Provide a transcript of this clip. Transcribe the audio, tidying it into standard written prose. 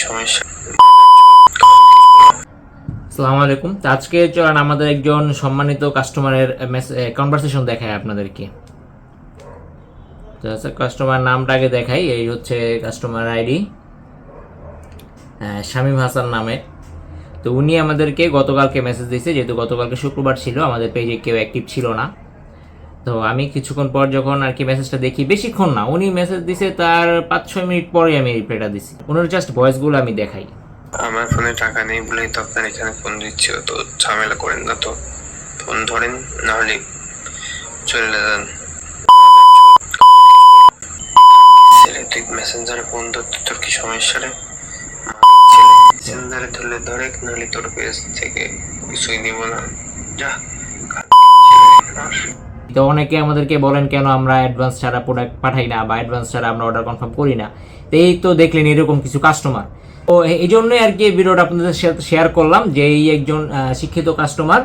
সমস্যা? আসসালামু আলাইকুম। তো আজকে চলেন আমাদের একজন সম্মানিত কাস্টমারের কনভারসেশন দেখায় আপনাদেরকে। তো কাস্টমার নামটা আগে দেখাই। এই হচ্ছে কাস্টমার আইডি, শামীম হাসান নামে। তো উনি আমাদেরকে গতকালকে মেসেজ দিয়েছে, যেহেতু গতকালকে শুক্রবার ছিল, আমাদের পেজে কেউ অ্যাক্টিভ ছিল না। তো আমি কিছুক্ষণ পর যখন আর কি মেসেজটা দেখি, বেশিক্ষণ না, উনি মেসেজ দিছে তার 5-6 মিনিট পরে আমি রিপ্লাইটা দিছি। ওনার জাস্ট ভয়েসগুলো আমি দেখাই। আমার ফোনে টাকা নেই বলেই তো আপনার এখানে ফোন দিচ্ছি, তো ঝামেলা করেন না তো। ফোন ধরেন, নাহলে চলে যান। তুই মেসেঞ্জারে ফোন ধরতে তোর কি সমস্যা রে? মেসেঞ্জারে ধরলে ধরে, নাহলে তোর পেজ থেকে কিছুই নিব না। যা। তো অনেকে আমাদেরকে বলেন কেন আমরা অ্যাডভান্স ছাড়া প্রোডাক্ট পাঠাই না, বা অ্যাডভান্স ছাড়া আমরা অর্ডার কনফার্ম করি না। তো এই তো দেখলেন এরকম কিছু কাস্টমার। তো এই জন্যই আর কি ভিডিওটা আপনাদের সাথে শেয়ার করলাম যে এই একজন শিক্ষিত কাস্টমার